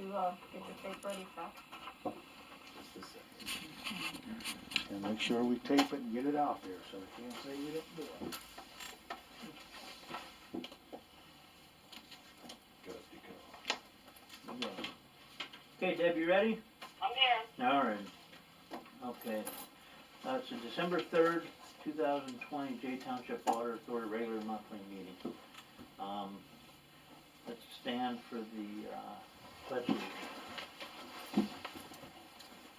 you get your tape ready, Phil? Just a second. And make sure we tape it and get it out there so they can't say we didn't do it. Good to go. Okay, Deb, you ready? I'm here. All right. Okay. It's a December 3rd, 2020 J Township Water Authority regular monthly meeting. Let's stand for the pledge allegiance.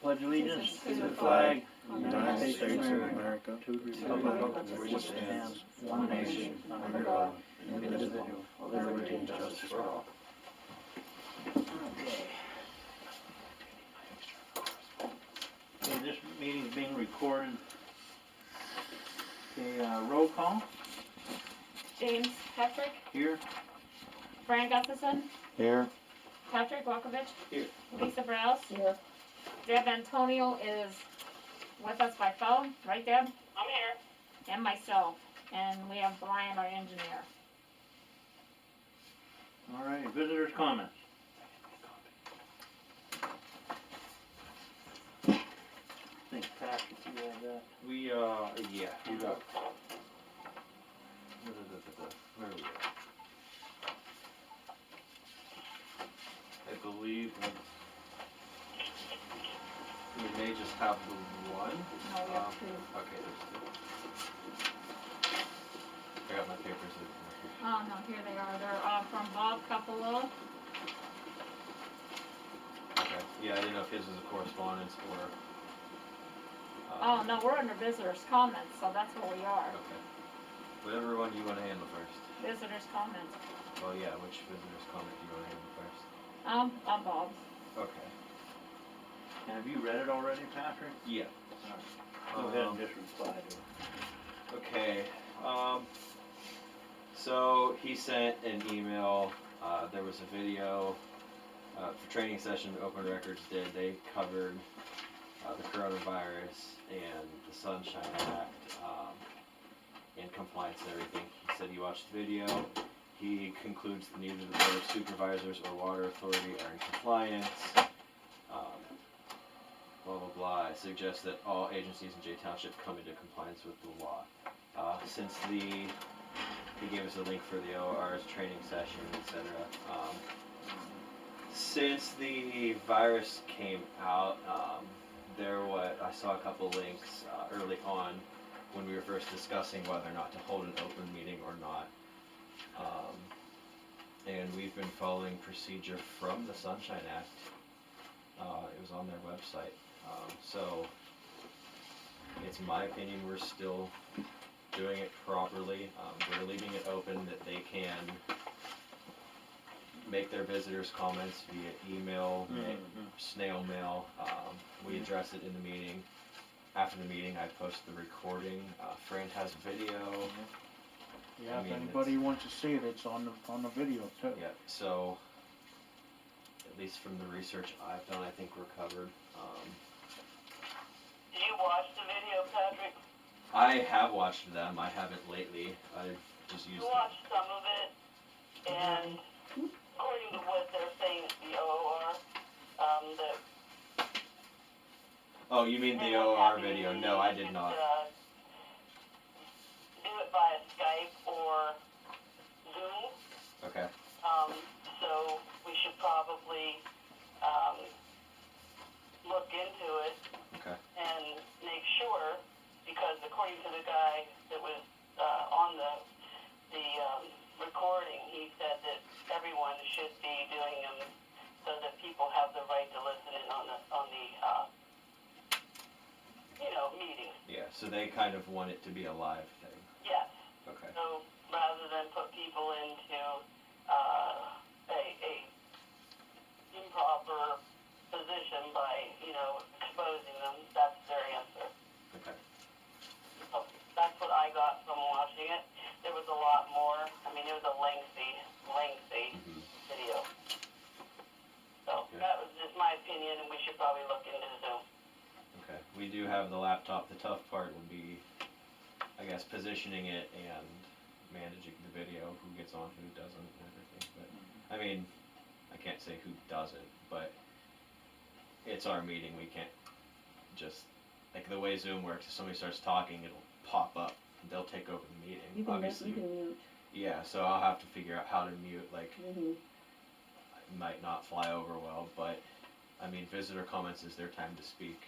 Pledge allegiance to the flag of the United States of America, to the republic for which it stands, one nation, under God, indivisible, with liberty and justice for all. Okay, this meeting is being recorded. Okay, roll call. James Patrick, Here. Brian Gustafson, Here. Patrick Walkovich. Here. Lisa Browse. Here. Deb Antonio is with us by phone, right Deb? I'm here. And myself. And we have Brian, our engineer. All right, visitors' comments. I think Patrick, you have that. We, yeah, we got. Where are we at? I believe we may just have the one. No, we have two. Okay, there's two. I got my papers. Oh, no, here they are. They're from Bob Capello. Okay, yeah, I didn't know if his was a correspondence or. Oh, no, we're under visitors' comments, so that's where we are. Okay. Whatever one you want to handle first. Visitors' comments. Well, yeah, which visitor's comment do you want to handle first? On Bob's. Okay. And have you read it already, Patrick? Yeah. Go ahead and just reply to it. Okay. So he sent an email. There was a video for training session Open Records did. They covered the coronavirus and the Sunshine Act and compliance and everything. He said he watched the video. He concludes that neither the Board of Supervisors or Water Authority are in compliance. Blah blah blah. I suggest that all agencies in J Township come into compliance with the law. He gave us a link for the OR's training session, etc. Since the virus came out, I saw a couple links early on when we were first discussing whether or not to hold an open meeting or not. And we've been following procedure from the Sunshine Act. It was on their website. So it's my opinion we're still doing it properly. We're leaving it open that they can make their visitors' comments via email, snail mail. We address it in the meeting. After the meeting, I post the recording. Fran has video. Yeah, I if mean, anybody wants to see it, it's on the video too. Yeah, so at least from the research I've done, I think we're covered. Did you watch the video, Patrick? I have watched them. I haven't lately. I just used You watched some of it, and according to what they're saying at the OR, that Oh, you mean the OR video? No, I did not. Do it via Skype or Zoom. Okay. So we should probably look into it Okay. and make sure, because according to the guy that was on the recording, he said that everyone should be doing them so that people have the right to listen in on the meeting. Yeah, so they kind of want it to be a live thing. Yes. Okay. So rather than put people into a improper position by exposing them, that's their answer. Okay. So that's what I got from watching it. There was a lot more. I mean, it was a lengthy video. So that was just my opinion, and we should probably look into Zoom. Okay. We do have the laptop. The tough part would be, I guess, positioning it and managing the video, who gets on, who doesn't, and everything. But I mean, I can't say who doesn't, but it's our meeting, we can't just, like the way Zoom works, if somebody starts talking, it'll pop up, they'll take over the meeting, You can, obviously. you can mute. Yeah, so I'll have to figure out how to mute, like, Mm-hmm. it might not fly over well, but, I mean, visitor comments is their time to speak.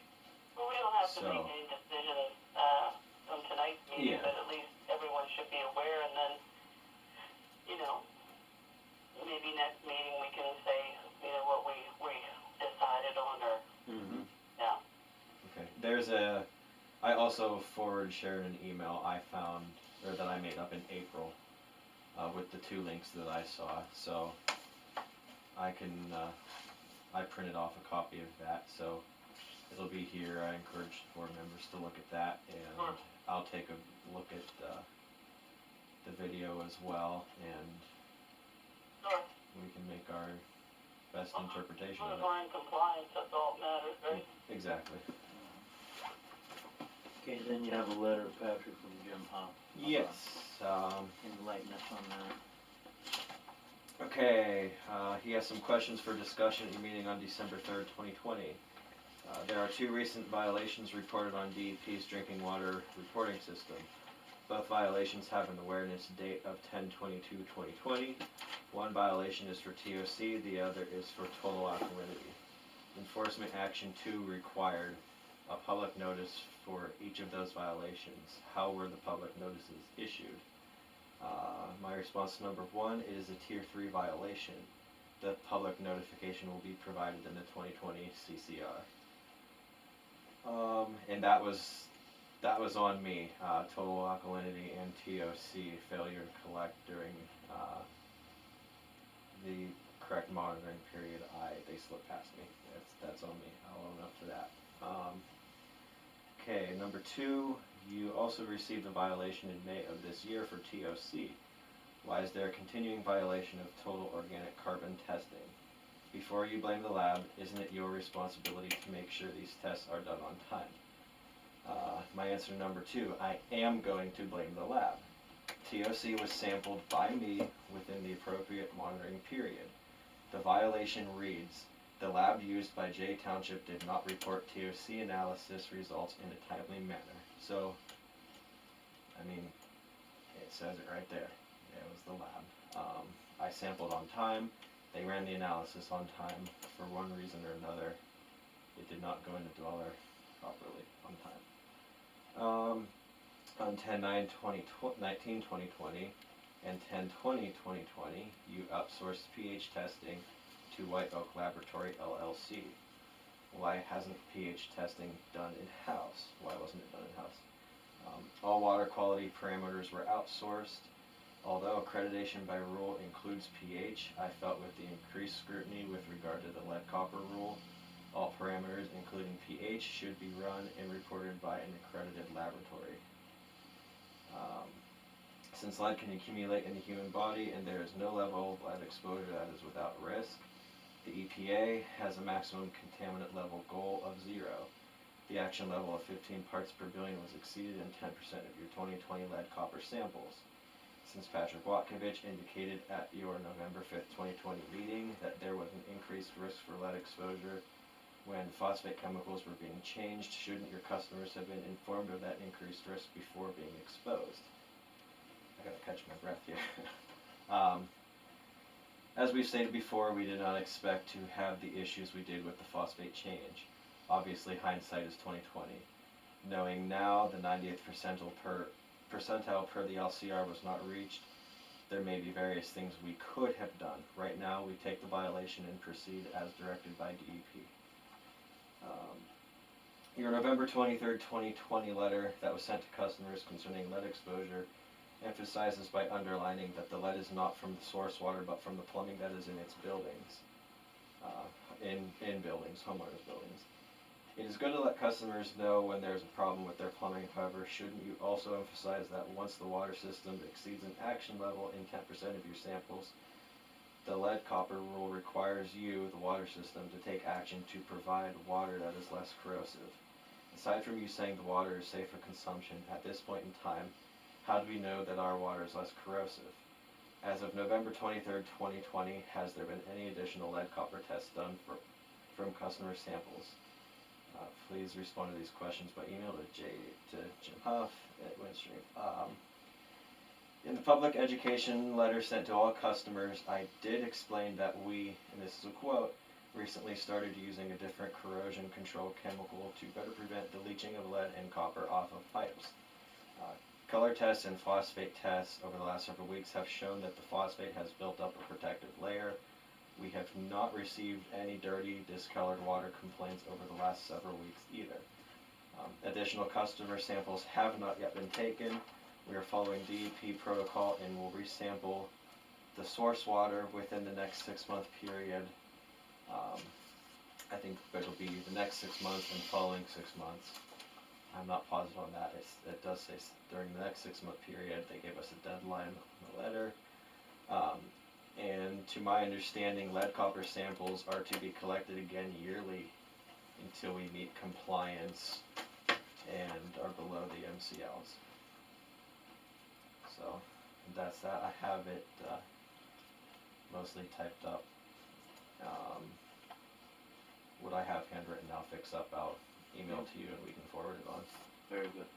Well, we don't have to So- make any decisions, from tonight's meeting, Yeah. but at least everyone should be aware, and then, you know, maybe next meeting we can say, you know, what we decided on, or, Mm-hmm. yeah. Okay, I also forwarded Sharon an email I found, or that I made up in April, with the 2 links that I saw, so I can, I printed off a copy of that, so it'll be here. I encourage board members to look at that, and I'll take a look at, the video as well, and Sure. we can make our best interpretation As long of as it. we're in compliance, that's all that matters, right? Exactly. Okay, then you have a letter, Patrick, from Jim Hoff. Yes, Enlighten us on that. okay, he has some questions for discussion at your meeting on December 3rd, 2020. There are 2 recent violations reported on DEP's drinking water reporting system. Both violations have an awareness date of 10/22/2020. One violation is for TOC, the other is for total alkalinity. Enforcement action 2 required a public notice for each of those violations. How were the public notices issued? My response to number 1 is a tier 3 violation. The public notification will be provided in the 2020 CCR. And that was on me, total alkalinity and TOC, failure to collect during, the correct monitoring period. They slipped past me, that's on me, I'll own up to that. Okay, number 2, you also received a violation in May of this year for TOC. Why is there a continuing violation of total organic carbon testing? Before you blame the lab, isn't it your responsibility to make sure these tests are done on time? My answer number 2, I am going to blame the lab. TOC was sampled by me within the appropriate monitoring period. The violation reads, the lab used by J Township did not report TOC analysis results in a timely manner. So, I mean, it says it right there. It was the lab. I sampled on time. They ran the analysis on time. For one reason or another, it did not go into dweller properly on time. On 10/9/2019 and 10/20/2020, you outsourced pH testing to White Oak Laboratory LLC. Why hasn't pH testing done in-house? Why wasn't it done in-house? All water quality parameters were outsourced. Although accreditation by rule includes pH, I felt with the increased scrutiny with regard to the lead copper rule, all parameters, including pH, should be run and reported by an accredited laboratory. Since lead can accumulate in the human body and there is no level of lead exposure that is without risk, the EPA has a maximum contaminant level goal of 0. The action level of 15 parts per billion was exceeded in 10% of your 2020 lead copper samples. Since Patrick Watkovich indicated at your November 5th, 2020 meeting that there was an increased risk for lead exposure when phosphate chemicals were being changed, shouldn't your customers have been informed of that increased risk before being exposed? I gotta catch my breath here. As we've stated before, we did not expect to have the issues we did with the phosphate change. Obviously, hindsight is 2020. Knowing now the 90th percentile per the LCR was not reached, there may be various things we could have done. Right now, we take the violation and proceed as directed by DEP. Your November 23rd, 2020 letter that was sent to customers concerning lead exposure emphasizes by underlining that the lead is not from the source water but from the plumbing that is in its buildings, in buildings, homeowners' buildings. It is good to let customers know when there is a problem with their plumbing. However, shouldn't you also emphasize that once the water system exceeds an action level in 10% of your samples, the lead copper rule requires you, the water system, to take action to provide water that is less corrosive. Aside from you saying the water is safe for consumption, at this point in time, how do we know that our water is less corrosive? As of November 23rd, 2020, has there been any additional lead copper tests done from customer samples? Please respond to these questions by email to Jim Huff at Windstream. In the public education letter sent to all customers, I did explain that we, and this is a quote, recently started using a different corrosion control chemical to better prevent the leaching of lead and copper off of pipes. Color tests and phosphate tests over the last several weeks have shown that the phosphate has built up a protective layer. We have not received any dirty, discolored water complaints over the last several weeks either. Additional customer samples have not yet been taken. We are following DEP protocol and will resample the source water within the next 6-month period. I think it'll be the next 6 months and following 6 months. I'm not positive on that. It does say during the next 6-month period. They gave us a deadline on the letter. And to my understanding, lead copper samples are to be collected again yearly until we meet compliance and are below the MCLs. So that's that. I have it mostly typed up. What I have handwritten I'll fix up, I'll email to you and we can forward it on. Very good.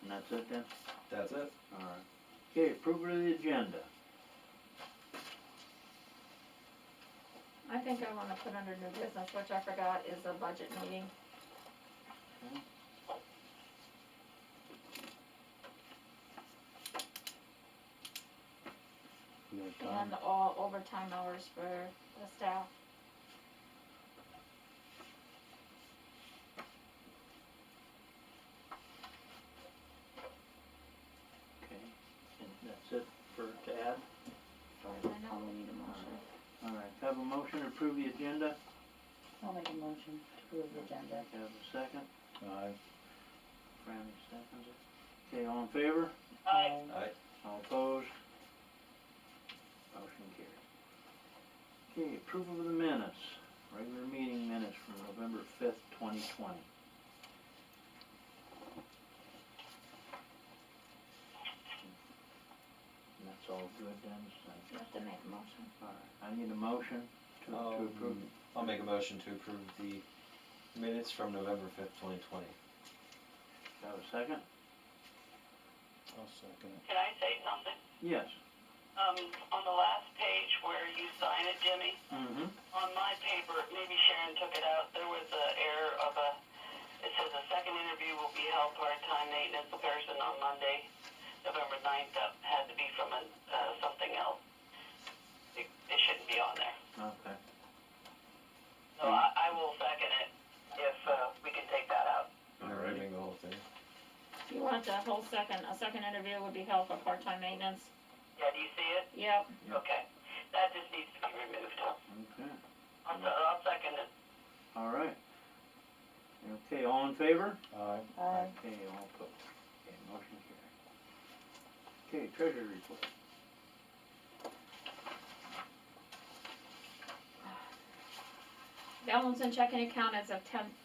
And that's it then? That's it. Alright. Okay, approval of the agenda. I think I wanna put under new business, which I forgot is a budget meeting. You got time? And all overtime hours for the staff. Okay, and that's it to add? As far as I know, we need a motion. Alright, have a motion to approve the agenda? I'll make a motion to approve the agenda. Have a second? Aye. Franny seconds it. Okay, all in favor? Aye. Alright. All opposed? Motion carried. Okay, approval of the minutes, regular meeting minutes from November 5th, 2020. And that's all good then, so, You have to make a motion. alright, I need a motion to approve. I'll make a motion to approve the minutes from November 5th, 2020. Have a second? I'll second it. Can I say something? Yes. On the last page where you sign it, Jimmy, Mm-hmm. on my paper, maybe Sharon took it out, there was an error of it says a second interview will be held part-time maintenance person on Monday, November 9th. That had to be from something else. It shouldn't be on there. Okay. So I will second it if we can take that out. Alrighty. Removing the whole thing. You want a second interview would be held for part-time maintenance? Yeah, do you see it? Yep. Okay. That just needs to be removed. Okay, I'll second it. alright. Okay, all in favor? Aye. Aye. Okay, all opposed. Okay, motion carried. Okay, treasury report. Balance in checking account as of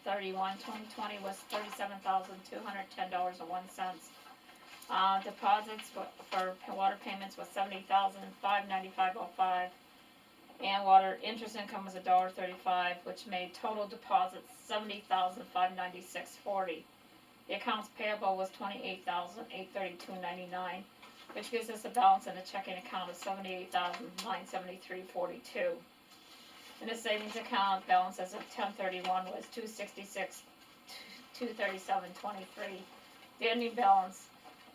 10/31/2020 was $37,210.01. Deposits for water payments was $70,595.05. And water interest income was $1.35, which made total deposits $70,596.40. The accounts payable was $28,832.99, which gives us a balance in the checking account of $78,973.42. In the savings account, balance as of 10/31 was $266,237.23. The ending balance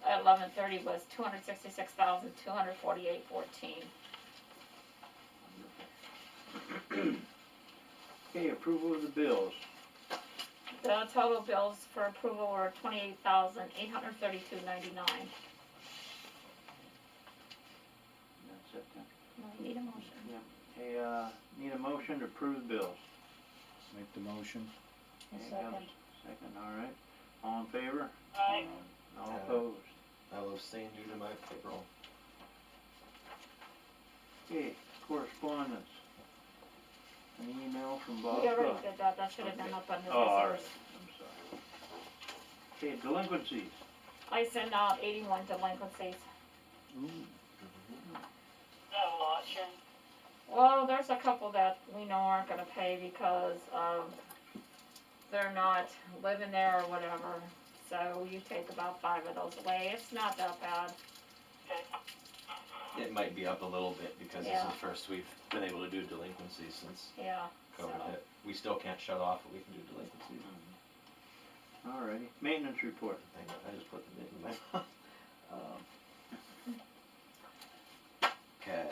at 11/30 was $266,248.14. Okay, approval of the bills. The total bills for approval were $28,832.99. That's it then. We need a motion. Okay, need a motion to approve the bills. Make the motion. A Okay, have a second. Second, alright. All in favor? Aye. All Aye. opposed? I will abstain due to my payroll. Okay, correspondence. An email from Bob We already Cook. did that, that should have been up under Oh, alright, this I'm sorry. Okay, delinquencies. I sent out 81 delinquencies. Ooh. That a lot, Sharon? Well, there's a couple that we know aren't gonna pay because they're not living there or whatever. So you take about 5 of those away. It's not that bad. Okay. It might be up a little bit because this is Yeah. the first we've been able to do delinquencies since Yeah. COVID So. hit. We still can't shut off, but we can do delinquencies. Alrighty, maintenance report. I just put them in my mouth. Okay.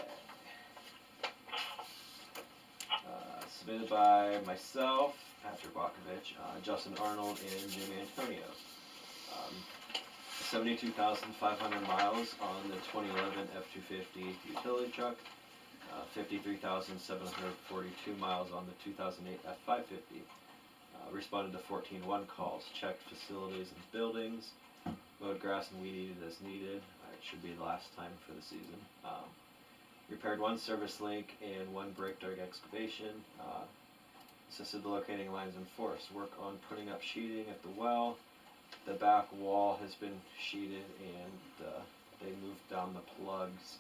Submitted by myself, Patrick Bakovich, Justin Arnold, and Jim Antonio. 72,500 miles on the 2011 F-250 utility truck. 53,742 miles on the 2008 F-550. Responded to 14-1 calls, checked facilities and buildings, mowed grass and weed eated as needed. It should be the last time for the season. Repaired 1 service link and 1 brake dug excavation. Assisted locating lines in forest. Work on putting up sheeting at the well. The back wall has been sheeted and they moved down the plugs.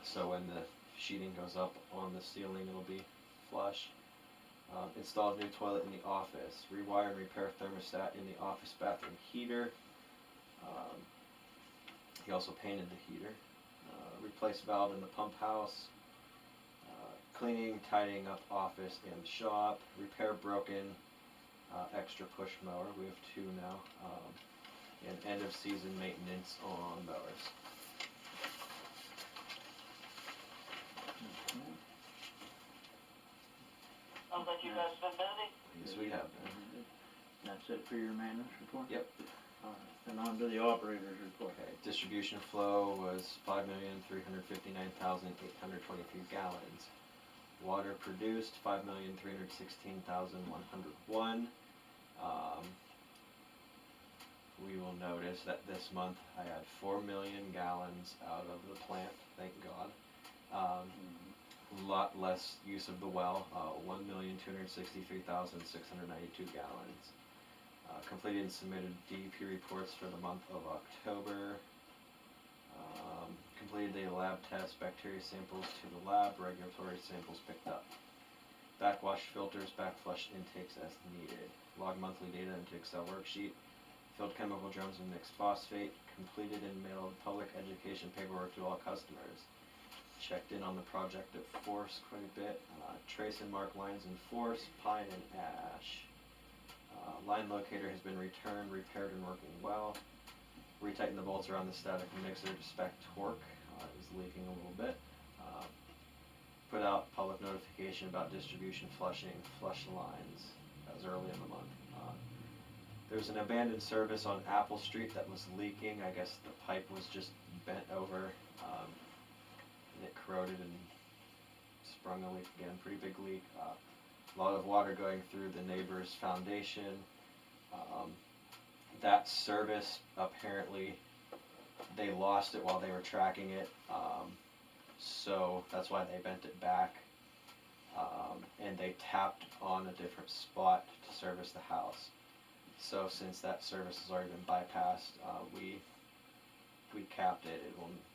So when the sheeting goes up on the ceiling, it'll be flush. Installed new toilet in the office. Rewire and repair thermostat in the office bathroom heater. He also painted the heater. Replaced valve in the pump house. Cleaning, tidying up office and shop. Repair broken extra push mower. We have 2 now. And end of season maintenance on mowers. Sounds like you guys been busy. Yes, we have been. That's it for your maintenance report? Yep. Alright, then on to the operator's report. Okay, distribution flow was 5,359,823 gallons. Water produced 5,316,101. We will notice that this month I had 4 million gallons out of the plant, thank God. A lot less use of the well, 1,263,692 gallons. Completed and submitted DEP reports for the month of October. Completed the lab test, bacteria samples to the lab, regulatory samples picked up. Backwash filters, backflush intakes as needed. Log monthly data into Excel worksheet. Filled chemical drums and mixed phosphate. Completed and mailed public education paperwork to all customers. Checked in on the project at Force quite a bit. Trace and mark lines in Force, Pine, and Ash. Line locator has been returned, repaired, and working well. Retighten the bolts around the static mixer to spec torque. It was leaking a little bit. Put out public notification about distribution flushing, flush lines. That was early in the month. There's an abandoned service on Apple Street that was leaking. I guess the pipe was just bent over. And it corroded and sprung a leak again, pretty big leak. A lot of water going through the neighbor's foundation. That service, apparently, they lost it while they were tracking it, so that's why they bent it back, and they tapped on a different spot to service the house. So since that service has already been bypassed, we capped it.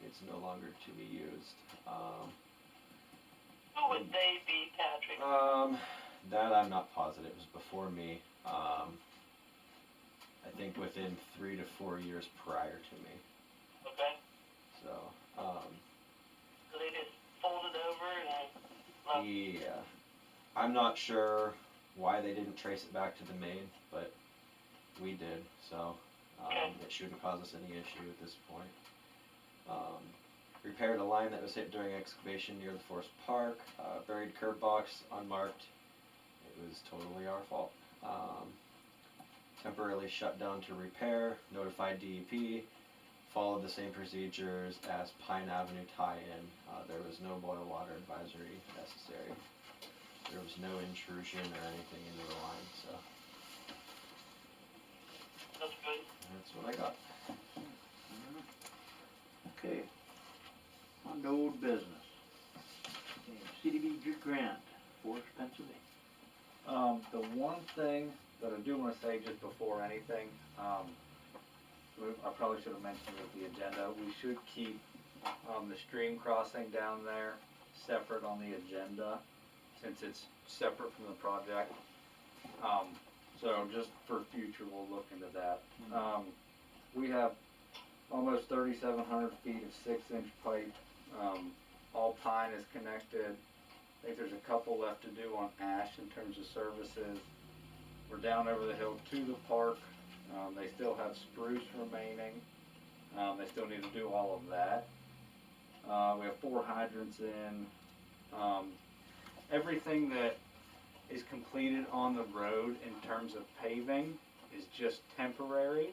It's no longer to be used. Who would they be, Patrick? That I'm not positive. It was before me. I think within 3 to 4 years prior to me. Okay. So, So they just folded over and left. yeah. I'm not sure why they didn't trace it back to the main, but we did. So, Okay. it shouldn't cause us any issue at this point. Repaired a line that was hit during excavation near the Forest Park. Buried curb box unmarked. It was totally our fault. Temporarily shut down to repair. Notified DEP. Followed the same procedures as Pine Avenue tie-in. There was no boil water advisory necessary. There was no intrusion or anything into the line, so That's good. that's what I got. Okay, on to old business. Okay, CDBG grant, Forest, Pennsylvania. The one thing that I do wanna say just before anything, I probably should have mentioned with the agenda, we should keep, the stream crossing down there separate on the agenda, since it's separate from the project. So just for future, we'll look into that. We have almost 3,700 feet of 6-inch pipe. All pine is connected. I think there's a couple left to do on ash in terms of services. We're down over the hill to the park. They still have spruce remaining. They still need to do all of that. We have 4 hydrants in. Everything that is completed on the road in terms of paving is just temporary.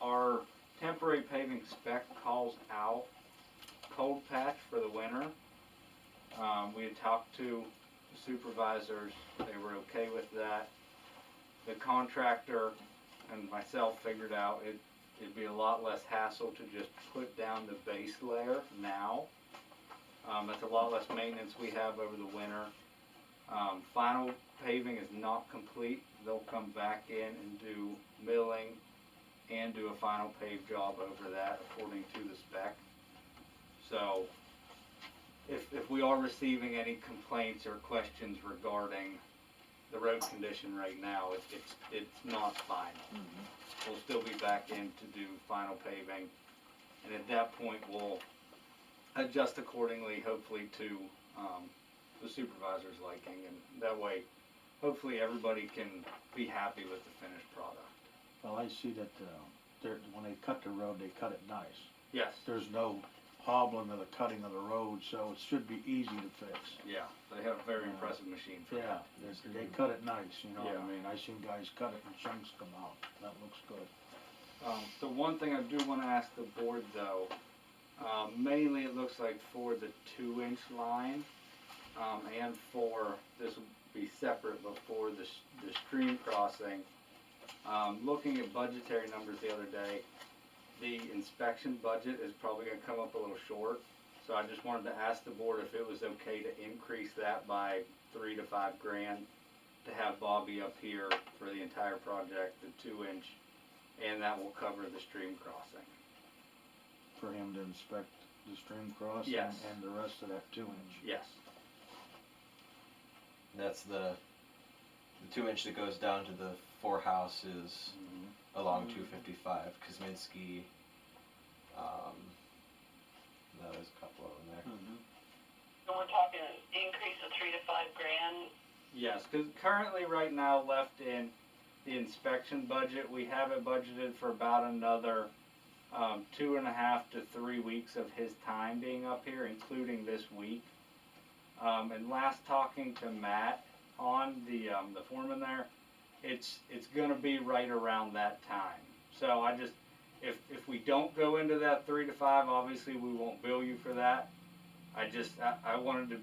Our temporary paving spec calls out cold patch for the winter. We had talked to the supervisors, they were okay with that. The contractor and myself figured out it'd be a lot less hassle to just put down the base layer now. That's a lot less maintenance we have over the winter. Final paving is not complete. They'll come back in and do milling and do a final pave job over that according to the spec. So if we are receiving any complaints or questions regarding the road condition right now, it's not final. We'll still be back in to do final paving, and at that point we'll adjust accordingly, hopefully to the supervisor's liking, and that way hopefully everybody can be happy with the finished product. Well, I see that, when they cut the road, they cut it nice. Yes. There's no hobbling of the cutting of the road, so it should be easy to fix. Yeah, they have a very impressive machine for Yeah, that. they cut it nice, you know what Yeah. I mean? I seen guys cut it and chunks come out. That looks good. The one thing I do want to ask the board though, mainly it looks like for the 2-inch line, and for, this will be separate, but for the stream crossing, looking at budgetary numbers the other day, the inspection budget is probably going to come up a little short. So I just wanted to ask the board if it was okay to increase that by $3 to $5 grand to have Bobby up here for the entire project, the 2-inch, and that will cover the stream crossing. For him to inspect the stream crossing Yes. and the rest of that 2-inch. Yes. That's the 2-inch that goes down to the 4 houses along 255, Kosminski. No, there's a couple of them there. So we're talking increase of 3 to 5 grand. Yes, because currently right now left in the inspection budget, we have it budgeted for about another 2.5 to 3 weeks of his time being up here, including this week. And last talking to Matt on the foreman there, it's gonna be right around that time. So I just, if we don't go into that 3 to 5, obviously we won't bill you for that. I wanted to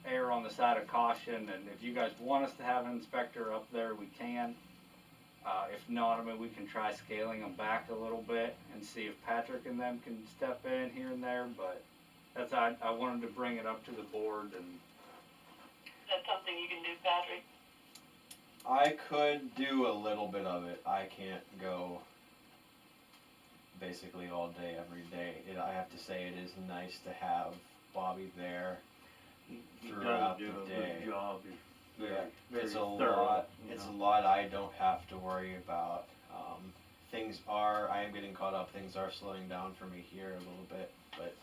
err on the side of caution, and if you guys want us to have an inspector up there, we can. If not, I mean, we can try scaling them back a little bit and see if Patrick and them can step in here and there, but that's, I wanted to bring it up to the board. And Is that something you can do, Patrick? I could do a little bit of it. I can't go basically all day, every day. I have to say it is nice to have Bobby there He throughout does do the a day. good job. He's very, It's a very thorough, lot. you It's know. a lot I don't have to worry about. I am getting caught up. Things are slowing down for me here a little bit, but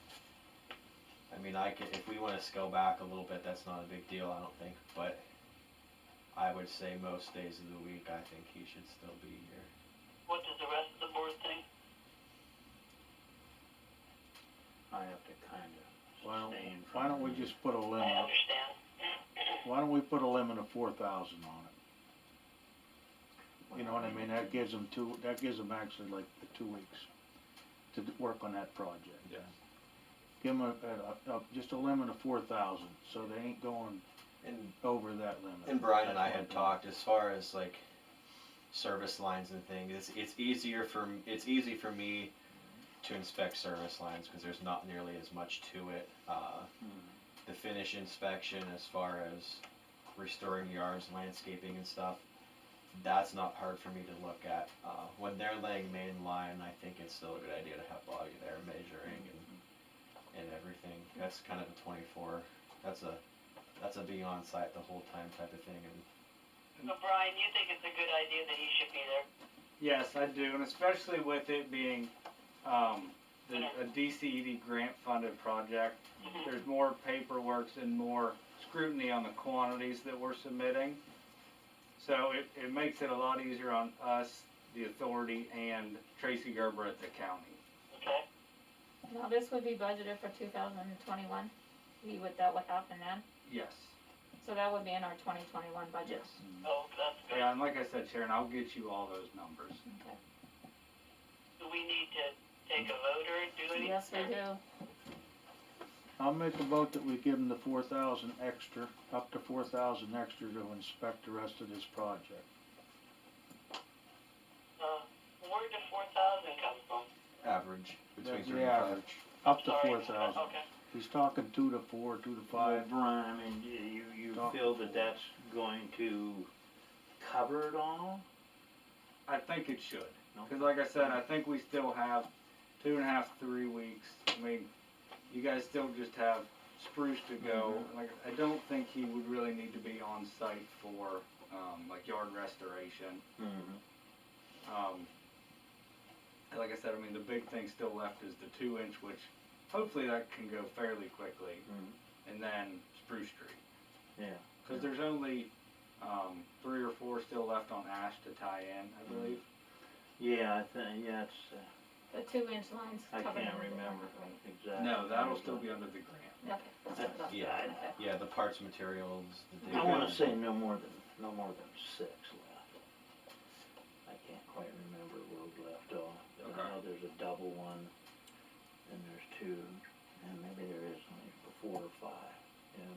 I mean, if we want to scale back a little bit, that's not a big deal, I don't think. But I would say most days of the week, I think he should still be here. What does the rest of the board think? I have to kinda sustain. Why don't we just put a I limit, understand. why don't we put a limit of 4,000 on it? You know what I mean? That gives them actually like the 2 weeks to work on that project. Yeah. Give them just a limit of 4,000, so they ain't going And over that limit. And Brian and I That's had my talked as far as like service lines and things. It's easy for me to inspect service lines because there's not nearly as much to it. The finish inspection as far as restoring yards, landscaping and stuff, that's not hard for me to look at. When they're laying main line, I think it's still a good idea to have Bobby there measuring and everything. That's kind of a 24. That's a being on site the whole time type of thing. And So Brian, you think it's a good idea that he should be there? Yes, I do, and especially with it being a DCED grant funded project, there's more paperwork and more scrutiny on the quantities that we're submitting. So it makes it a lot easier on us, the authority, and Tracy Gerber at the county. Okay. Now, this would be budgeted for 2021, that would happen then? Yes. So that would be in our 2021 budget? Yes. Oh, that's good. Yeah, and like I said, Sharon, I'll get you all those numbers. Okay. Do we need to take a vote or do anything? Yes, we do. I'll make a vote that we give them the 4,000 extra, up to 4,000 extra to inspect the rest of this project. Where did 4,000 come from? average between That's 3 the and 5. average, up to Sorry. 4,000. Okay. He's talking 2 to 4, 2 to 5. Well, Brian, I mean, you feel that that's going to cover it all? I think it should. No. Because like I said, I think we still have 2.5, 3 weeks. I mean, you guys still just have spruce to go. Like, I don't think he would really need to be on site for, like yard restoration. Mm-hmm. Like I said, I mean, the big thing still left is the 2-inch, which hopefully that can go fairly quickly. And then Spruce Street. Yeah. Because there's only 3 or 4 still left on Ash to tie in, I believe. Yeah, I think, yeah, it's, The 2-inch lines I covered can't under the remember grant, exactly. No, that'll still be under the grant. right? Okay. That's what I thought. Yeah. Okay. Yeah, the parts, materials, the I wanna digging. say no more than 6 left. I can't quite remember where we left off, but I Okay. know there's a double one, and there's 2, and maybe there is only 4 or 5, yeah.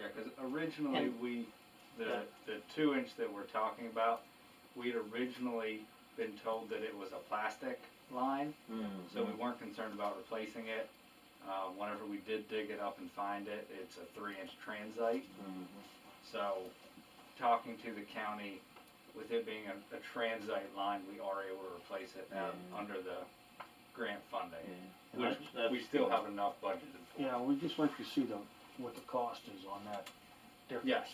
Yeah, because originally And- the 2-inch that we're talking about, we'd originally been told that it was a plastic line, so we weren't concerned about replacing it. Whenever we did dig it up and find it, it's a 3-inch transite. So, talking to the county, with it being a transite line, we are able to replace it under the grant funding, Yeah. which That's we still good. have enough budgeted for. Yeah, we'd just like to see what the cost is on that difference. Yes.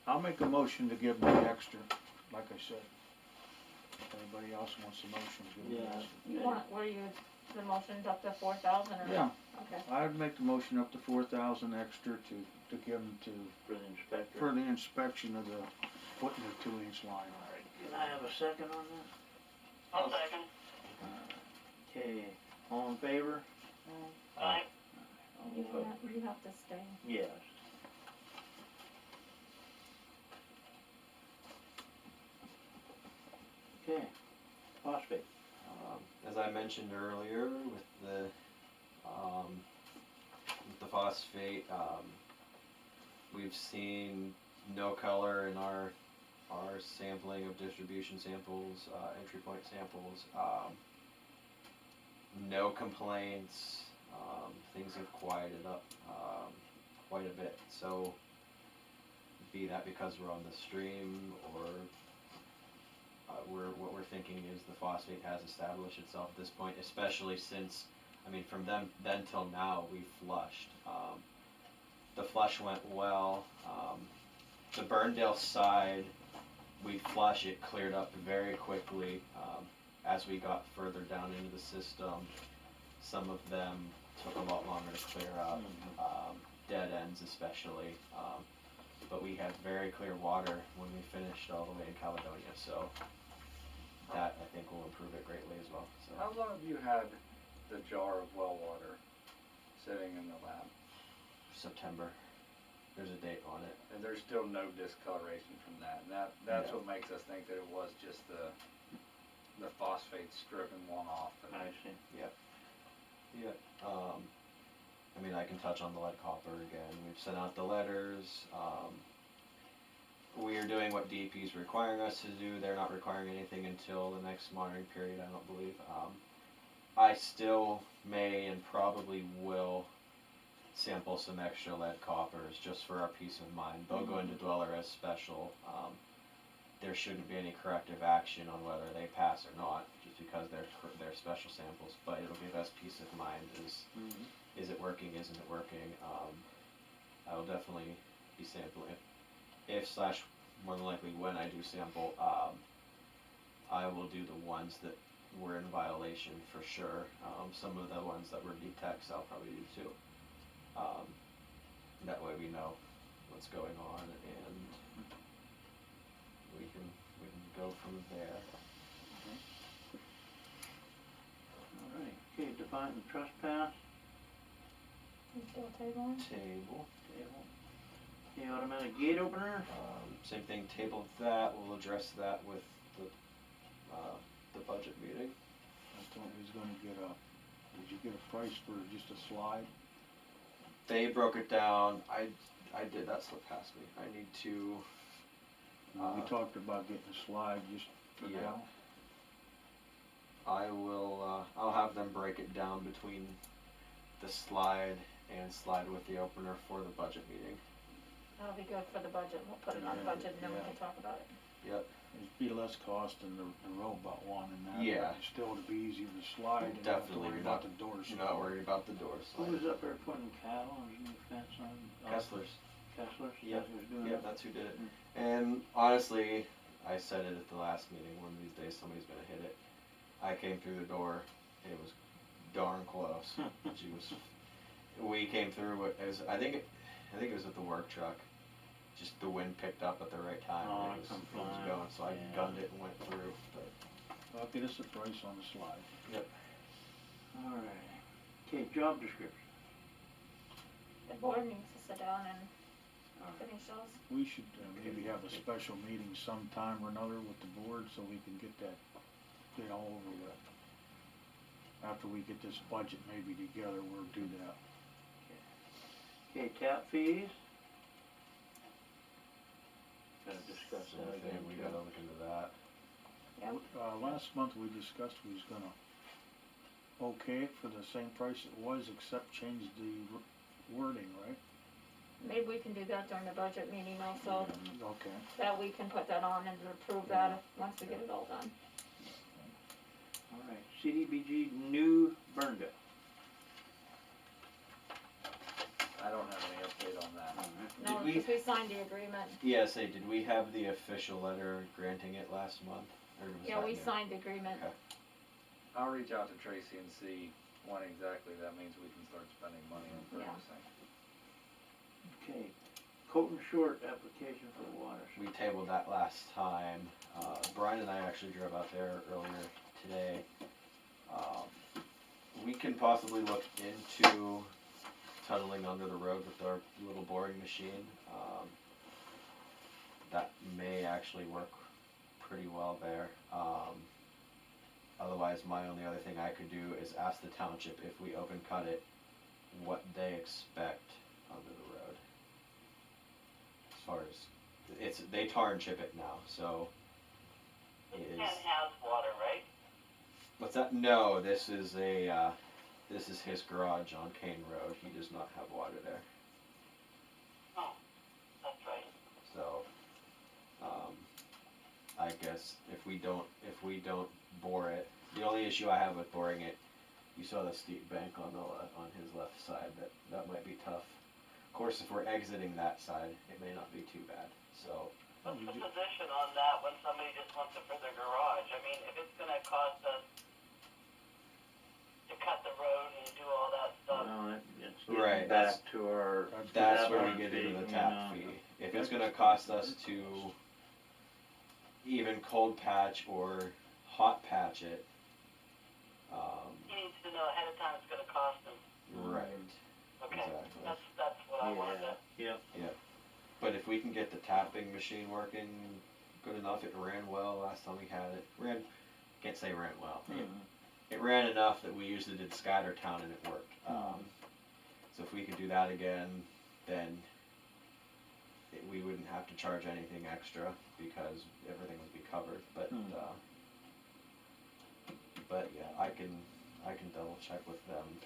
I'll make a motion to give them the extra, like I said. If anybody else wants a motion, give them the Yeah. extra. You want, were you, the motion's up to 4,000 or? Yeah, Okay. I'd make the motion up to 4,000 extra to give them For the inspector. for the inspection of the putting the 2-inch line on. Can I have a second on this? I'll second. Okay, all in favor? Aye. You have to stay. Yes. Okay, phosphate. As I mentioned earlier, with the phosphate, we've seen no color in our sampling of distribution samples, entry point samples. No complaints. Things have quieted up quite a bit. So, be that because we're on the stream or what we're thinking is the phosphate has established itself at this point, especially since, I mean, from then till now, we flushed. The flush went well. The Burndale side, we flush, it cleared up very quickly. As we got further down into the system, some of them took a lot longer to clear up, dead ends especially. But we had very clear water when we finished all the way in Caledonia, so that I think will improve it greatly as well. So How long have you had the jar of well water sitting in the lab? September, there's a date on it. And there's still no discoloration from that. And that's No. what makes us think that it was just the phosphate stripping one off. And I see. Yeah. I mean, I can touch on the lead copper again. We've sent out the letters. We are doing what DEP is requiring us to do. They're not requiring anything until the next monitoring period, I don't believe. I still may and probably will sample some extra lead coppers just for our peace of mind. They'll go into Dweller as special. There shouldn't be any corrective action on whether they pass or not, just because they're special samples. But it'll give us peace of mind. Is it working? Isn't it working? I will definitely be sampling. If slash more than likely when I do sample, I will do the ones that were in violation for sure. Some of the ones that were detects I'll probably do too. That way we know what's going on and we can go from there. Alright, okay, define the trespass, You still table? Table. table. Okay, automatic gate opener, Same thing, table that, we'll address that with the budget meeting. I thought he was gonna get did you get a price for just a slide? They broke it down, I did, that slipped past me, I need to, We talked about getting a slide just for Yeah. now. I will, I'll have them break it down between the slide and slide with the opener for the budget meeting. That'll be good for the budget, we'll put it on Yeah, budget and then we yeah. can talk about it. Yep. It'd be less cost than the robot one and that. Yeah. But still it'd be easier to slide and not to Definitely, worry you're about not- the doors. You're not worried about the doors. who was up there putting cattle, there's a new fence on? Kessler's. Kessler's, Yep. that's who's doing Yeah, it? that's who did it. And honestly, I said it at the last meeting, one of these days somebody's gonna hit it. I came through the door, it was darn close. We came through it as, I think it was with the work truck. Just the wind picked up at the right time Oh, and it it come was flying. going, so I Yeah. gunned it and went through, but. Well, get us a price on the slide. Alright, okay, job description. The board needs to sit down and Alright. finish those. We should maybe have a special meeting sometime or another with the board so we can get all over with. After we get this budget maybe together, we'll do that. Okay, tap fees. Gotta discuss Same that thing, again. we gotta look into that. Yep. Last month we discussed we was gonna okay it for the same price it was, except change the wording, right? Maybe we can do that during the budget meeting also, Okay. that we can put that on and approve that once we get it all done. Alright, CDBG new burn bill. I don't have any update on that. No, Did we- because we signed the agreement. Yeah, did we have the official letter granting it last month? Or was Yeah, that we new? signed the agreement. Okay. I'll reach out to Tracy and see when exactly that means we can start spending money on Yeah. purchasing. Okay, Colton Short application for the water. We tabled that last time. Brian and I actually drove out there earlier today. We can possibly look into tunneling under the road with our little boring machine. That may actually work pretty well there. Otherwise, my only other thing I could do is ask the township if we open cut it, what they expect under the road. As far as, they tar and chip it now, so. This It pen is, has water, right? what's that? No, this is this is his garage on Kane Road, he does not have water there, Oh, that's right. so. I guess if we don't bore it, the only issue I have with boring it, you saw the steep bank on his left side, that might be tough. Of course, if we're exiting that side, it may not be too bad, so. What's the position on that when somebody just wants it for their garage? I mean, if it's gonna cost us to cut the road and do all that stuff, Well, it's Right, getting that's- back to our. That's tap where we fee, get into the you tap know. fee. If it's gonna cost us to even cold patch or hot patch it, he needs to know ahead of time it's gonna cost him. right, Okay, exactly. that's what I wanted to. Yep. But if we can get the tapping machine working good enough, it ran well last time we had it. Can't say ran well. It ran enough that we usually did Scattertown and it worked. So if we could do that again, then we wouldn't have to charge anything extra because everything would be covered. But yeah, I can double check with them.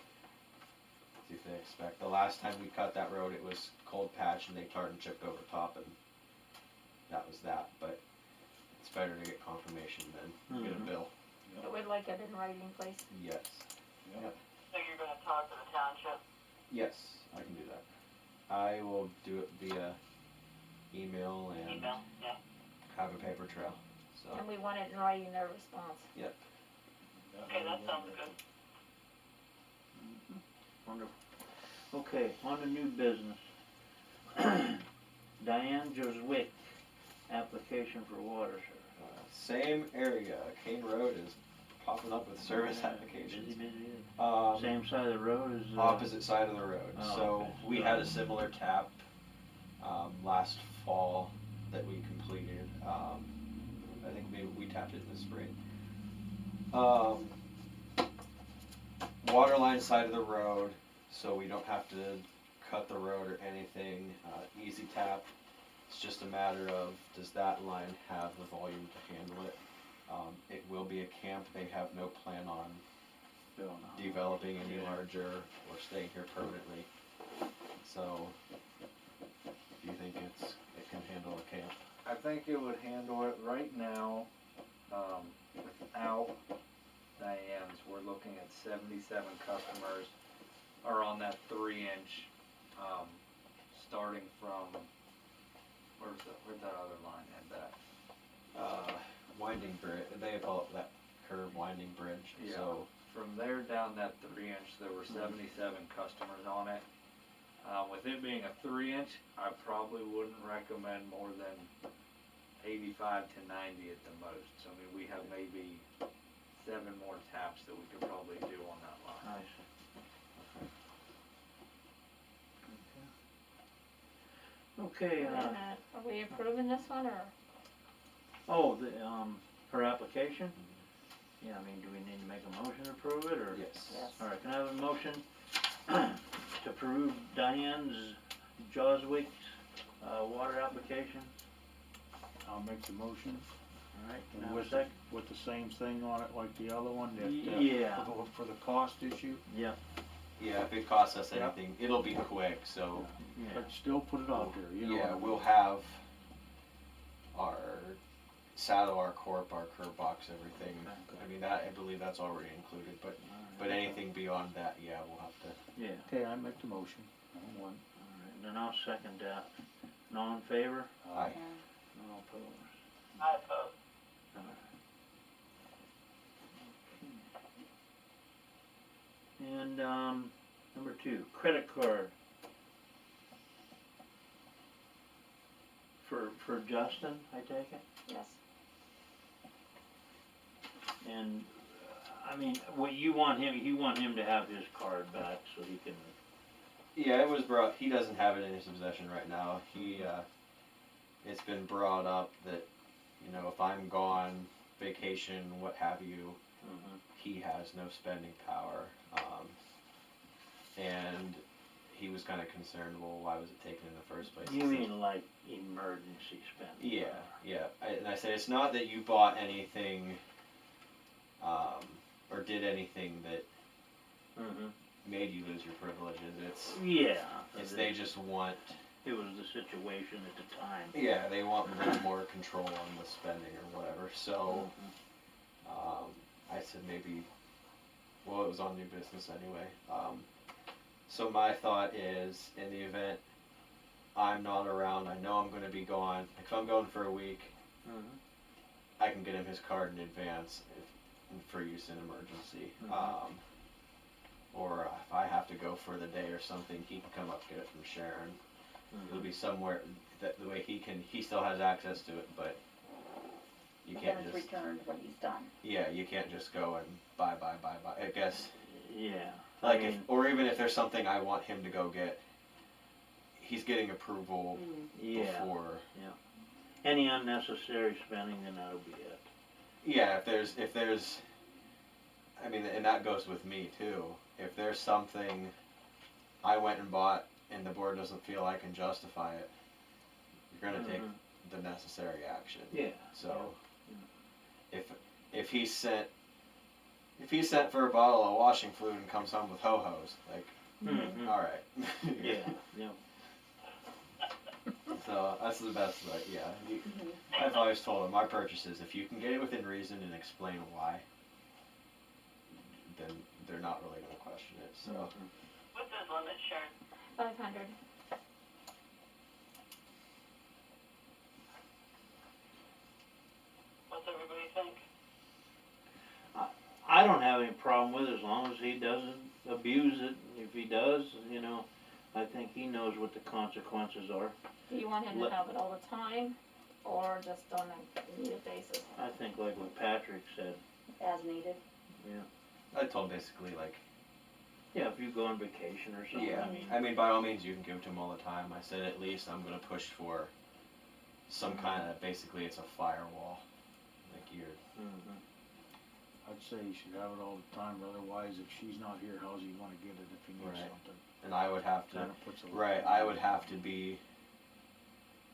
see if they expect. The last time we cut that road, it was cold patch and they tarred and chipped over top, and that was that. But it's better to get confirmation than get a bill. I would like it in writing, please. Yes. So you're gonna talk to the township? Yes, I can do that. I will do it via email and Email, yeah. have a paper trail. So And we want it in writing, their response. Okay, that sounds good. Wonderful. Okay, on to new business. Diane Joswick, application for water service. same area. Kane Road is popping up with service applications. Same side of the road as Opposite side of the road. Oh, So okay. we had a similar tap last fall that we completed. I think maybe we tapped it in the spring. Water line side of the road, so we don't have to cut the road or anything. Easy tap. It's just a matter of, does that line have the volume to handle it? It will be a camp. They have no plan on developing any larger or staying here permanently. So, do you think it can handle a camp? I think it would handle it right now, without Diane's. We're looking at 77 customers are on that 3-inch, starting from, where'd that other line end at? Winding bridge. They call it that curve winding bridge. Yeah. So From there down that 3-inch, there were 77 customers on it. With it being a 3-inch, I probably wouldn't recommend more than 85 to 90 at the most. I mean, we have maybe 7 more taps that we could probably do on that line. I see. Okay, Wait a minute, are we approving this one, or? her application? Yeah, I mean, do we need to make a motion to approve it, or? yes. Yes. Alright, can I have a motion to approve Diane's Joswick's, water application? I'll make the motion. Alright, can I And have a with, second? with the same thing on it like the other one, that, Yeah. for the cost issue, Yeah, Yeah, if it costs us Yeah. anything, it'll be quick. So yeah, but still put it out there, you know. yeah, we'll have our saddle, our corp, our curb box, everything. I mean, that I believe that's already included. But anything beyond that, yeah, we'll have to. yeah, Okay, I make the motion. On one. alright, then I'll second that. All in favor? Aye. No opposed. I oppose. And, number 2, credit card. For Justin, I take it? Yes. And, I mean, what you want him to have his card back so he can, Yeah, it was brought. He doesn't have it in his possession right now. It's been brought up that, if I'm gone, vacation, what have you, he has no spending power. And he was kind of concerned, well, why was it taken in the first place? you mean like emergency spending? Yeah. And I said, it's not that you bought anything, or did anything that made you lose your privileges. Yeah. It's they just want, It was the situation at the time. yeah, they want a little more control on the spending or whatever. So, I said maybe, well, it was on new business anyway. So my thought is, in the event I'm not around, I know I'm going to be gone. If I'm going for a week, I can get him his card in advance for use in emergency. Or if I have to go for the day or something, he can come up get it from Sharon. It'll be somewhere that the way he still has access to it, but you can't Then it's just, returned when he's done. yeah, you can't just go and buy. I guess, Yeah. like, or even if there's something I want him to go get, he's getting approval Yeah. before. Any unnecessary spending, then that'll be it. Yeah, if there's, I mean, and that goes with me too. If there's something I went and bought and the board doesn't feel I can justify it, you're gonna take the necessary action. Yeah. So, if he's sent for a bottle of washing fluid and comes home with ho-hos, like, Mm-hmm. Alright. Yeah, yeah. So, that's the best, like, yeah. Mhm. I've always told them, my purchases, if you can get it within reason and explain why, then they're not really gonna question it, so. What's his limit, Sharon? 500. What's everybody think? I don't have any problem with it as long as he doesn't abuse it. If he does, you know, I think he knows what the consequences are. Do you want him to have it all the time, or just on a needed basis? I think like what Patrick said, As needed. I told basically, like, yeah, if you go on vacation or something, yeah, I mean, by all means, you can give it to them all the time. I said at least I'm gonna push for some kind of, basically it's a firewall. Like, you're, mhm. I'd say you should have it all the time, or otherwise, if she's not here, how's he gonna get it if he needs Right. something? and I would have to, Kinda puts a. right, I would have to be,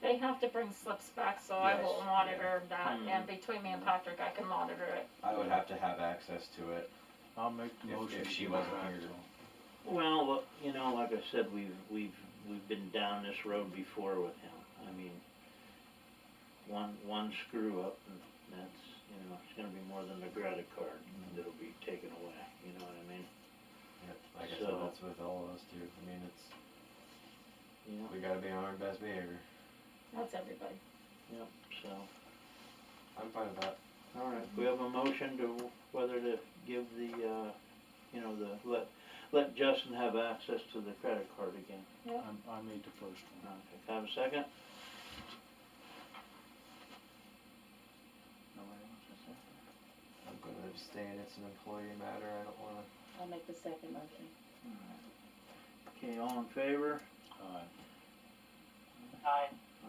They have to bring slips back, so I will Yes, monitor that, Mhm. and between me and Patrick, I can monitor it. I would have to have access to it. I'll make the If- motion. if to she give it wasn't back here. to him. Well, look, you know, like I said, we've been down this road before with him. I mean, one screw up and that's, you know, it's gonna be more than the credit card that'll be taken away, you know what I mean? Yeah, like I So- said, that's with all of us too. I mean, it's, Yeah, we gotta be on our best behavior. That's everybody. yep, so, I'm fine with that. alright, we have a motion to whether to give the, you know, let Justin have access to the credit card again. I made the first one. Okay, can I have a second? Nobody wants a second? I'm gonna abstain. It's an employee matter. I don't wanna. I'll make the second motion. Okay, all in favor? Aye.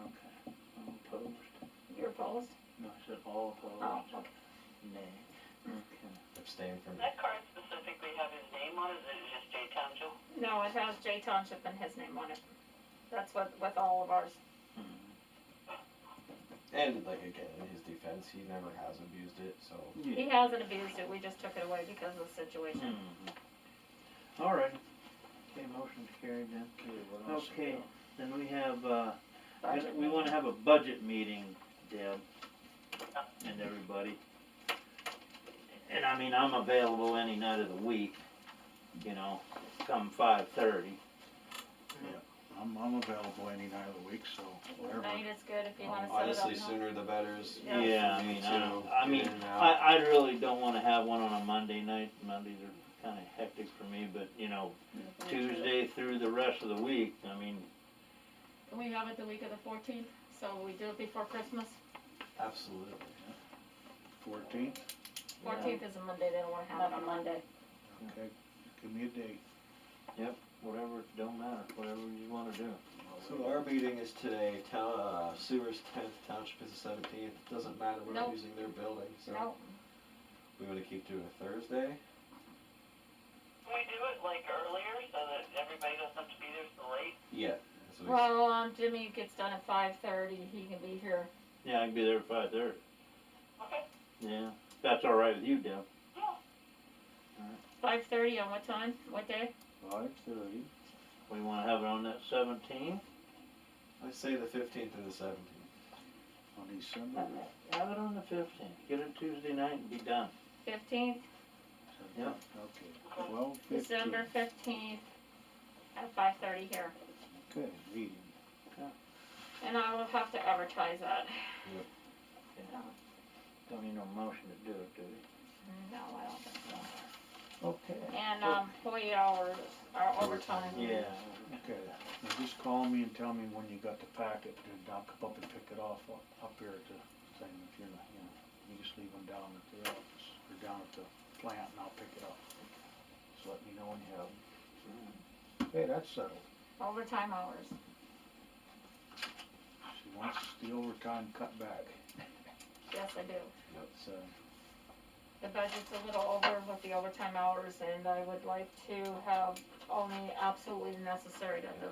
Okay, all opposed? You're opposed? No, I said all opposed. Oh, okay. Nay. Okay. Abstain from Does that card specifically have his name on it, or is it just J Township? No, it has J Township and his name on it. That's what, with all of ours. And like again, in his defense, he never has abused it. So He hasn't abused it, we just took it away because of the situation. All right. Okay, motion's carried then. Okay, what else? Okay, then we have, Budget we wanna have a budget meeting, Deb, and everybody. And I mean, I'm available any night of the week, you know, come 5:30. I'm available any night of the week, so whatever. Night is good if you wanna set it up. honestly, now. sooner the better. Is Yeah. Yeah, I for me mean, too. I Get mean, in and out. I really don't wanna have one on a Monday night. Mondays are kinda hectic for me, but, you know, Tuesday through the rest of the week, I mean, Can we have it the week of the 14th, so we do it before Christmas? Absolutely. 14th, 14th is a Monday, they don't wanna have Not it on on Monday. okay, give me a date. whatever, don't matter, whatever you wanna do. So our meeting is today. Sewer's 10th, Township is the 17th. Doesn't matter. We're not Nope. using their building, so No, we want to keep doing a Thursday. Can we do it like earlier, so that everybody doesn't have to be there so late? Yeah. That's what we well, Jimmy gets done at 5:30, he can be here. Yeah, I can be there at 5:30. Okay. Yeah, that's all right with you, Deb. 5:30 on what time, what day? 5:30. We wanna have it on that 17th? I say the 15th and the 17th. On December. Have it on the 15th, get it Tuesday night and be done. 15th, Yeah. Okay, 12:15. December 15th, at 5:30 here. Okay, meeting. And I will have to advertise that. Don't need no motion to do it, do we? No, I don't think so. Okay. And, employee hours, are overtime. Yeah. Okay, now just call me and tell me when you got the packet, and I'll come up and pick it off up here at the thing, if you're not, you just leave them down at the office, or down at the plant, and I'll pick it up. Just let me know when you have them. Okay, that's settled. Overtime hours. She wants the overtime cut back. Yes, I do. So, The budget's a little over with the overtime hours, and I would like to have only absolutely necessary that the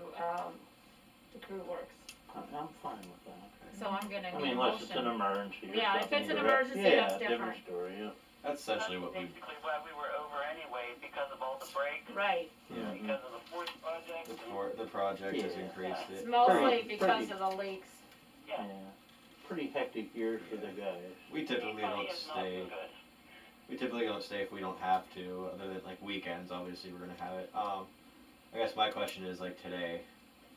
crew works. I'm fine with that. So I'm gonna I need mean, a unless it's an motion. emergency or Yeah, if something, it's an you're emergency, right. that's Yeah, different different. story, yeah. That's essentially what we. Basically why we were over anyway because of all the breaks, Right, Yeah. because of the force project. The project has Yeah. increased it's it. mostly Pretty- because pretty- of the leaks. Yeah. Pretty hectic year for the guys. We typically Money don't is not stay. good. We typically don't stay if we don't have to, other than like weekends. Obviously, we're gonna have it. I guess my question is like today.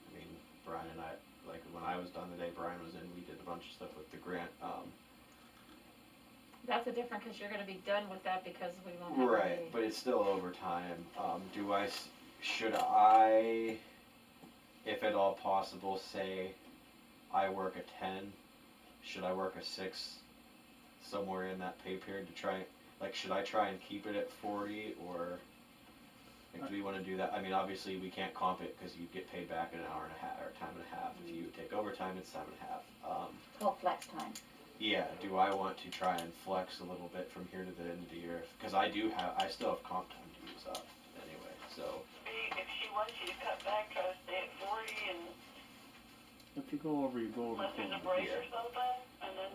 I mean, Brian and I, like when I was done today, Brian was in. We did a bunch of stuff with the grant. That's a different, cause you're gonna be done with that because we won't have Right, any. but it's still overtime. Should I, if at all possible, say I work a 10? Should I work a 6 somewhere in that pay period to try? Like, should I try and keep it at 40 or? Like, do we want to do that? I mean, obviously we can't comp it because you get paid back in an hour and a half or time and a half. If you take overtime, it's time and a half. Called flex time. Yeah, do I want to try and flex a little bit from here to the end of the year? Because I still have comp time to use up anyway, so. If she wants you to cut back, try to stay at 40 and If you go over, you go over. unless there's a for break it. or something, and then,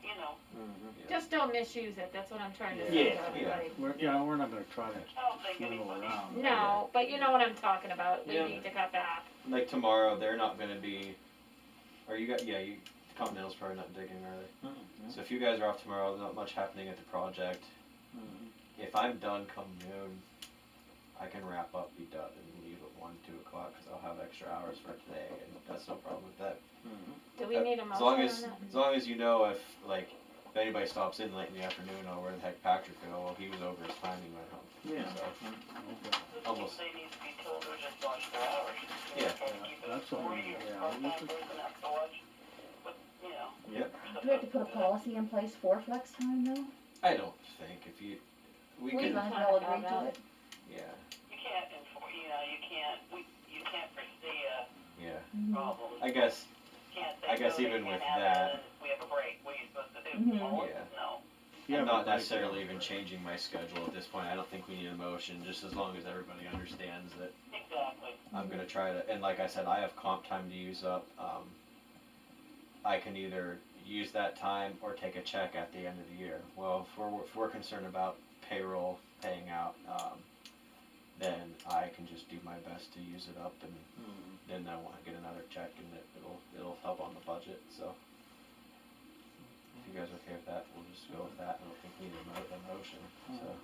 you know, Yeah. Just don't misuse it, that's what I'm trying to Yeah. say to Yeah. everybody. We're not gonna try to I don't think swindle anybody. around. No, but you know what I'm talking about, we Yeah. need to cut back. Like tomorrow, they're not gonna be, Continental's probably not digging, are they? So if you guys are off tomorrow, not much happening at the project. If I'm done come noon, I can wrap up, be done, and leave at 1, 2 o'clock, cause I'll have extra hours for today, and that's no problem with that. Do we need a As motion long on as, that? as long as you know if anybody stops in late in the afternoon, or where the heck Patrick go, well, he was over his time, he went home. Yeah. So, Okay. almost, They need to be told to just watch their hours. Yeah. Try to keep it That's at all, 40 or yeah, part-time we should- person has to watch, but, you know. Yep. Do we have to put a policy in place for flex time though? I don't think we We can, might as well agree to it. yeah, You can't enforce, you know, you can't foresee a yeah. problem. I guess, You can't say, I guess no, they even can't with have that- and we have a break, what are you supposed to do? Mhm. Follow it? Yeah. No. Yeah, I'm not but- necessarily even changing my schedule at this point. I don't think we need a motion, just as long as everybody understands that Exactly. I'm gonna try to, and like I said, I have comp time to use up. I can either use that time or take a check at the end of the year. Well, if we're concerned about payroll paying out, then I can just do my best to use it up, and then I won't get another check, and it'll help on the budget. So, if you guys are okay with that, we'll just go with that. I don't think we need a motion. So.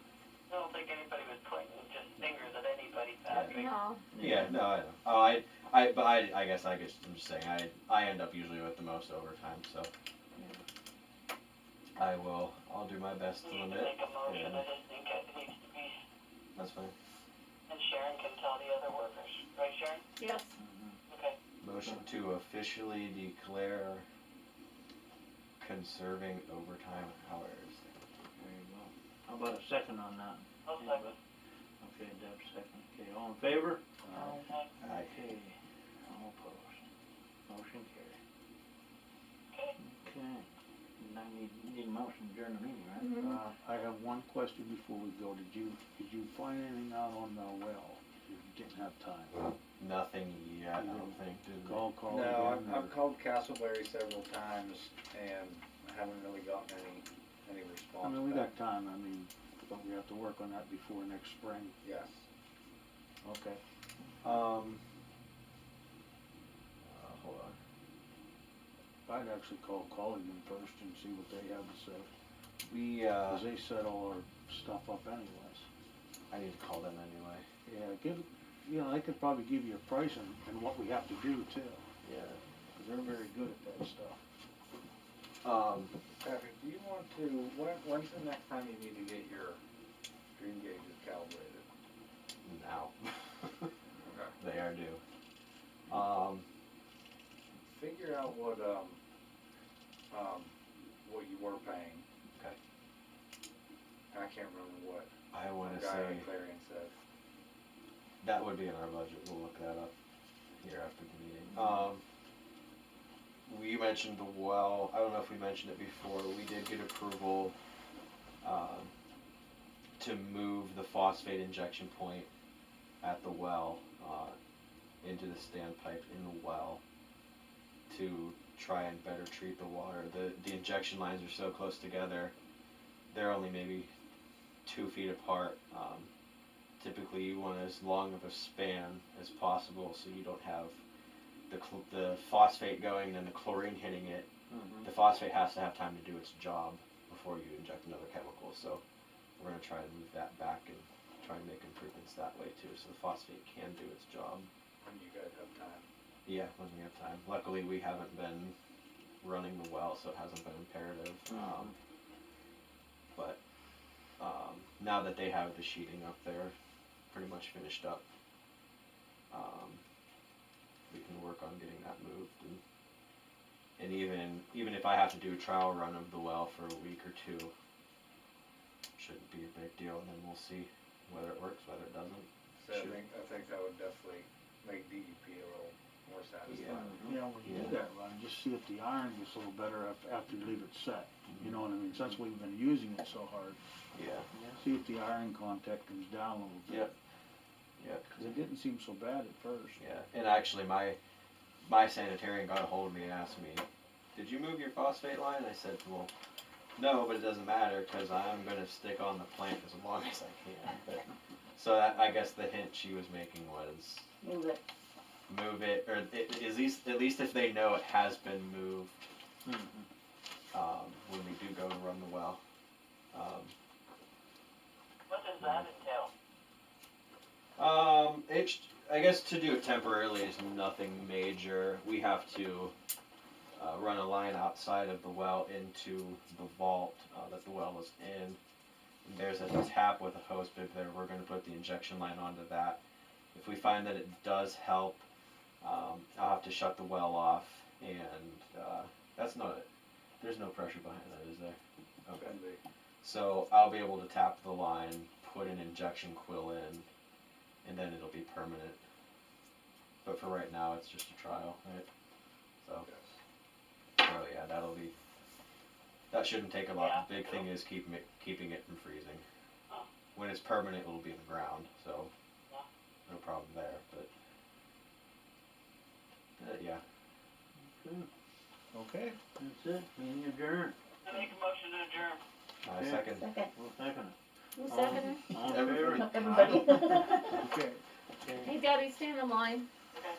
I don't think anybody was pointing just fingers at anybody, Patrick. No, Yeah, no, I know. I guess I'm just saying, I end up usually with the most overtime, so. I'll do my best to You need to limit, make a motion, and I just think it needs to be, that's fine. and Sharon can tell the other workers, right Sharon? yes, Okay. Motion to officially declare conserving overtime hours. There you go. How about a second on that? I'll second. Okay, Deb, second. Okay, all in favor? Aye. Okay, all opposed. Motion carried. Okay. Okay. Now need a motion during the meeting, right? Mhm. I have one question before we go. Did you find anything out on the well? You didn't have time. Nothing yet, I don't think, did we? Call No, again, or- I've called Castleberry several times and I haven't really gotten any response. I mean, we back. got time. I mean, but we have to work on that before next spring. Yes. Okay. Hold on. I'd actually call Colligan first and see what they have to say. We, Cause they set all our stuff up anyways. I need to call them anyway. Yeah, they could probably give you a price and what we have to do too. Yeah. Cause they're very good at that stuff. Patrick, do you want to, when's the next time you need to get your stream gauges calibrated? Now. Okay. They are due. Figure out what you were paying. Okay. I can't remember what I the wanna guy say, on Clarion said. that would be in our budget, we'll look that up here after the meeting. We mentioned the well, I don't know if we mentioned it before, we did get approval, to move the phosphate injection point at the well, into the standpipe in the well, to try and better treat the water. The injection lines are so close together, they're only maybe 2 feet apart. Typically you want as long of a span as possible so you don't have the phosphate going and then the chlorine hitting it. The phosphate has to have time to do its job before you inject another chemical, so we're going to try and move that back and try and make improvements that way too, so the phosphate can do its job. When you guys have time. Yeah, when we have time. Luckily we haven't been running the well, so it hasn't been imperative. But now that they have the sheeting up there pretty much finished up, we can work on getting that moved, and even if I have to do a trial run of the well for a week or two, shouldn't be a big deal, and then we'll see whether it works, whether it doesn't. So I think that would definitely make DEP a little more satisfied. Yeah, when you do that run, just see if the iron gets a little better after you leave it set. You know what I mean? So that's why we've been using it so hard. Yeah. See if the iron contact comes down a little bit. Yep. Cause it didn't seem so bad at first. Yeah, and actually my sanitarian got a hold of me and asked me, did you move your phosphate line? I said, well, no, but it doesn't matter because I'm going to stick on the plant as long as I can. But, so I guess the hint she was making was move it, or at least if they know it has been moved when we do go to run the well. What does that entail? I guess to do it temporarily is nothing major. We have to run a line outside of the well into the vault that the well is in. There's a tap with a hose bib there. We're going to put the injection line onto that. If we find that it does help, I'll have to shut the well off, and that's not it. There's no pressure behind that, is there? Okay. So I'll be able to tap the line, put an injection quill in, and then it'll be permanent. But for right now, it's just a trial, right? So, yeah, that shouldn't take a lot. Yeah. The big thing is keeping it from freezing. When it's permanent, it'll be in the ground, so no problem there. But yeah. Okay, that's it, meeting adjourned. I make a motion to adjourn. I second. Second. We'll second it. Who's seconding? All in favor? Everybody. Okay. Hey, Daddy, stand in line. Okay.